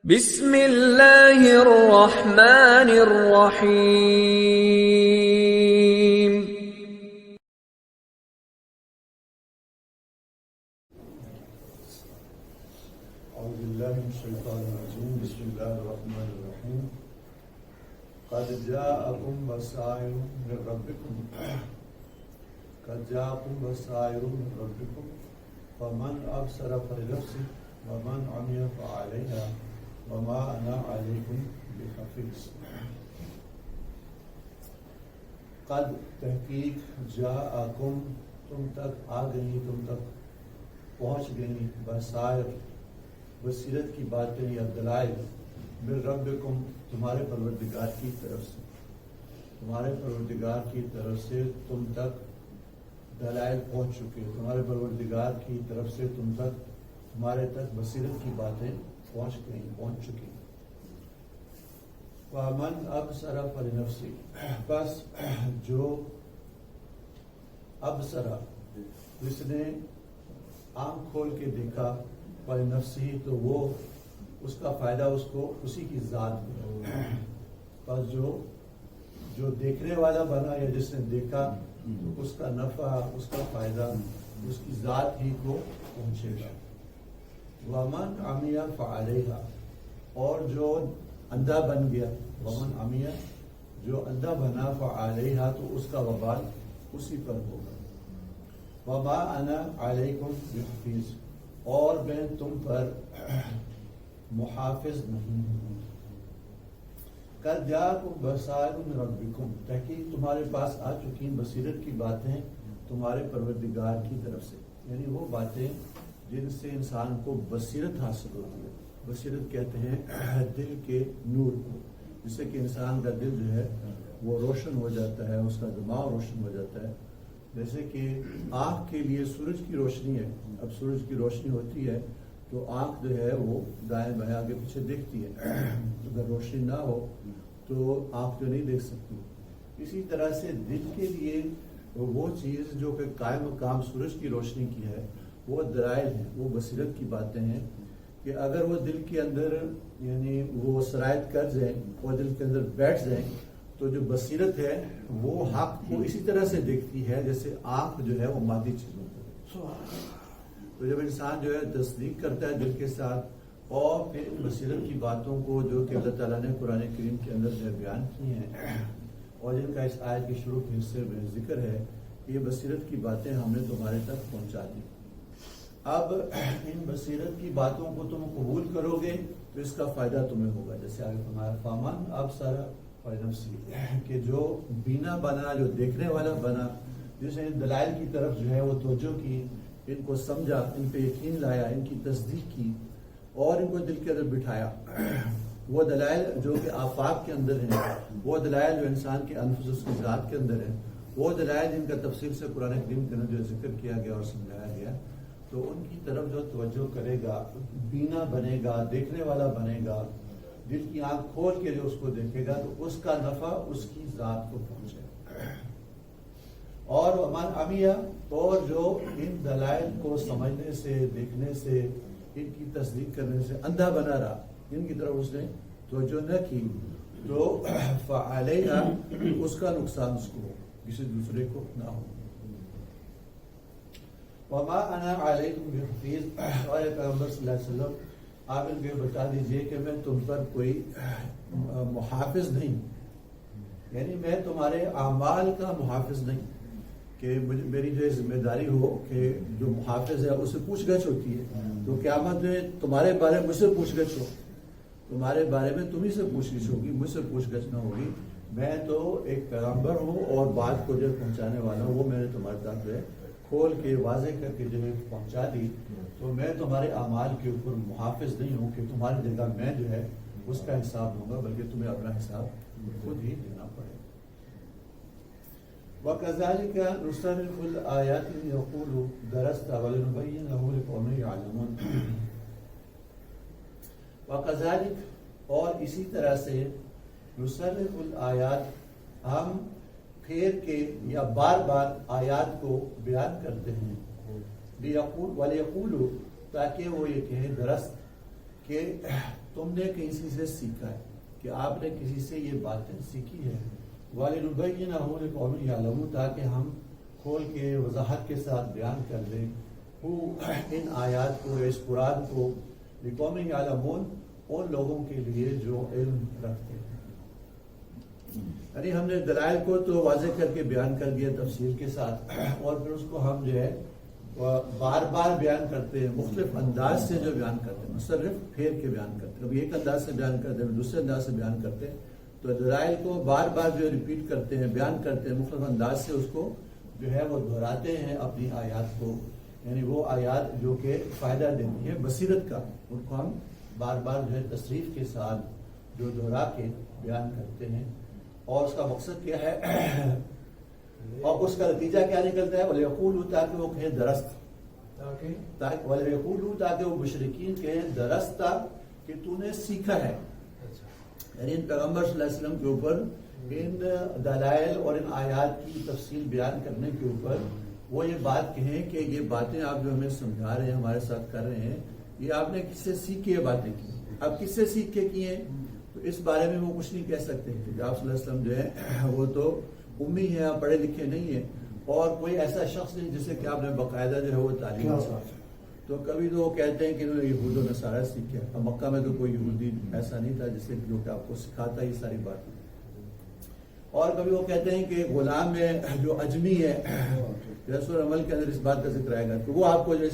بسم اللہ الرحمن الرحیم۔ اعوذ باللہ من الشیطان الرجیم، بسم اللہ الرحمن الرحیم۔ قد جاءکم بصائر من ربکم فمن ابصر فلنفسہ ومن عمی فعلیہا وما انا علیکم بحفیظ۔ قد تحقیق جاءکم تم تک آ گئی، تم تک پہنچ گئی، بصائر بصیرت کی باتیں یا دلائل، من ربکم تمہارے پروردگار کی طرف سے، تمہارے پروردگار کی طرف سے تم تک دلائل پہنچ چکے، تمہارے پروردگار کی طرف سے تم تک، تمہارے تک بصیرت کی باتیں پہنچ گئی، پہنچ چکی۔ وَمَنْ أَبْصَرَ فَلِنَفْسِهِ، بس جو ابصر، جس نے آنکھ کھول کے دیکھا، فَلِنَفْسِهِ تو وہ اس کا فائدہ اس کو اسی کی ذات میں، بس جو دیکھنے والا بنا یا جس نے دیکھا تو اس کا نفع، اس کا فائدہ اس کی ذات ہی کو پہنچے گا۔ وَمَنْ عَمِيَ فَعَلَيْهَا، اور جو اندھا بن گیا، وَمَنْ عَمِيَ جو اندھا بنا، فَعَلَيْهَا تو اس کا وبال اسی پر ہوگا۔ وَمَا أَنَا عَلَيْكُمْ بِحَفِيظ، اور میں تم پر محافظ نہیں ہوں۔ قد جاءکم بصائر من ربکم، تحقیق تمہارے پاس آ چکی بصیرت کی باتیں تمہارے پروردگار کی طرف سے، یعنی وہ باتیں جن سے انسان کو بصیرت حاصل ہوتی ہے۔ بصیرت کہتے ہیں دل کے نور کو، جس سے کہ انسان کا دل جو ہے وہ روشن ہو جاتا ہے، اس کا دماغ روشن ہو جاتا ہے۔ جیسے کہ آنکھ کے لیے سورج کی روشنی ہے، اب سورج کی روشنی ہوتی ہے تو آنکھ جو ہے وہ دائیں بائیں آگے پیچھے دیکھتی ہے، اگر روشنی نہ ہو تو آنکھ جو نہیں دیکھ سکتی۔ اسی طرح سے دل کے لیے وہ چیز جو کہ قائم مقام سورج کی روشنی کی ہے، وہ دلائل ہیں، وہ بصیرت کی باتیں ہیں کہ اگر وہ دل کے اندر یعنی وہ سرایت کر جائیں اور دل کے اندر بیٹھ جائیں تو جو بصیرت ہے وہ حق کو اسی طرح سے دیکھتی ہے جیسے آنکھ جو ہے وہ مادی چیزوں کو۔ تو جب انسان جو ہے تصدیق کرتا ہے دل کے ساتھ اور پھر بصیرت کی باتوں کو جو کہ اللہ تعالیٰ نے قرآن کریم کے اندر جو بیان کی ہیں اور جن کا اس آیت کے شروع کے حصے میں ذکر ہے، یہ بصیرت کی باتیں ہم نے تمہارے تک پہنچا دی۔ اب ان بصیرت کی باتوں کو تم قبول کرو گے تو اس کا فائدہ تمہیں ہوگا، جیسے آگے فرمایا فَمَنْ أَبْصَرَ فَلِنَفْسِهِ، کہ جو بینا بنا، جو دیکھنے والا بنا، جس نے دلائل کی طرف جو ہے وہ توجہ کی، ان کو سمجھا، ان پہ یقین لایا، ان کی تصدیق کی اور ان کو دل کے اندر بٹھایا، وہ دلائل جو کہ آفاق کے اندر ہیں، وہ دلائل جو انسان کے انفس اس کی ذات کے اندر ہیں، وہ دلائل جن کا تفصیل سے قرآن کریم کے اندر جو ذکر کیا گیا اور سمجھایا گیا، تو ان کی طرف جو توجہ کرے گا، بینا بنے گا، دیکھنے والا بنے گا، دل کی آنکھ کھول کے جو اس کو دیکھے گا تو اس کا نفع اس کی ذات کو پہنچے گا۔ اور وَمَنْ عَمِيَ، اور جو ان دلائل کو سمجھنے سے، دیکھنے سے، ان کی تصدیق کرنے سے اندھا بنا رہا، ان کی طرف اس نے توجہ نہ کی، تو فَعَلَيْهَا اس کا نقصان اس کو ہو، کسی دوسرے کو نہ ہو۔ وَمَا أَنَا عَلَيْكُمْ بِحَفِيظ، اور پیغمبر صلی اللہ علیہ وسلم آپ ان کو بتا دیجئے کہ میں تم پر کوئی محافظ نہیں، یعنی میں تمہارے اعمال کا محافظ نہیں، کہ میری جو ذمہ داری ہو کہ جو محافظ ہے اس سے پوچھ گچھ ہوتی ہے، تو قیامت میں تمہارے بارے میں مجھ سے پوچھ گچھ ہو، تمہارے بارے میں تمہیں سے پوچھ گچھ ہوگی، مجھ سے پوچھ گچھ نہ ہوگی۔ میں تو ایک پیغمبر ہوں اور بات کو جو پہنچانے والا ہوں، وہ میں نے تمہارے تک جو ہے کھول کے واضح کر کے جو ہے پہنچا دی، تو میں تمہارے اعمال کے اوپر محافظ نہیں ہوں کہ تمہاری جگہ میں جو ہے اس کا حساب دوں گا، بلکہ تمہیں اپنا حساب خود ہی دینا پڑے گا۔ وَكَذَلِكَ نُصَرِّفُ الْآيَاتِ لِيَقُولُوا دَرَسْتَ وَلِنُبَيِّنَهُ لِقَوْمٍ يَعْلَمُونَ۔ وَكَذَلِكَ، اور اسی طرح سے، نُصَرِّفُ الْآيَاتِ، ہم پھیر کے یا بار بار آیات کو بیان کرتے ہیں، وَلِيَقُولُوا، تاکہ وہ یہ کہیں درست کہ تم نے کسی سے سیکھا ہے کہ آپ نے کسی سے یہ باتیں سیکھی ہے وَلِنُبَيِّنَهُ لِقَوْمٍ يَعْلَمُونَ تاکہ ہم کھول کے وضاحت کے ساتھ بیان کر دیں ان آیات کو اس قرآن کو لِقَوْمٍ يَعْلَمُونَ ان لوگوں کے لیے جو علم رکھتے ہیں. یعنی ہم نے دلائل کو تو واضح کر کے بیان کر دیا تفصیل کے ساتھ اور پھر اس کو ہم جو ہے بار بار بیان کرتے ہیں مختلف انداز سے جو بیان کرتے ہیں مصرف پھیر کے بیان کرتے ہیں کبھی ایک انداز سے بیان کرتے ہیں دوسرے انداز سے بیان کرتے ہیں تو دلائل کو بار بار جو ریپیٹ کرتے ہیں بیان کرتے ہیں مختلف انداز سے اس کو جو ہے وہ دہراتے ہیں اپنی آیات کو یعنی وہ آیات جو کہ فائدہ دیتی ہے بصیرت کا ان کو ہم بار بار جو ہے تصریف کے ساتھ جو دہرا کے بیان کرتے ہیں اور اس کا مقصد کیا ہے اور اس کا نتیجہ کیا نکلتا ہے وَلْيَقُولُوا تاکہ وہ کہیں درست وَلْيَقُولُوا تاکہ وہ مشرکین کہیں درست کہ تو نے سیکھا ہے یعنی ان پیغمبر صلی اللہ علیہ وسلم کے اوپر ان دلائل اور ان آیات کی تفصیل بیان کرنے کے اوپر وہ یہ بات کہیں کہ یہ باتیں آپ جو ہمیں سمجھا رہے ہیں ہمارے ساتھ کر رہے ہیں یہ آپ نے کس سے سیکھ کے یہ باتیں کی اب کس سے سیکھ کے کی ہیں تو اس بارے میں وہ کچھ نہیں کہہ سکتے کہ آپ صلی اللہ علیہ وسلم جو ہے وہ تو امی ہیں آپ پڑھے لکھے نہیں ہیں اور کوئی ایسا شخص نہیں جسے کہ آپ نے باقاعدہ جو ہے وہ تعلیم تو کبھی تو وہ کہتے ہیں کہ انہوں نے یہود و نصارہ سیکھا اب مکہ میں تو کوئی یہودی ایسا نہیں تھا جسے جو کہ آپ کو سکھاتا یہ ساری باتیں اور کبھی وہ کہتے ہیں کہ غلام ہے جو اجمی ہے رسول عمل کے اندر اس بات کا ذکر آئے گا تو وہ آپ کو جو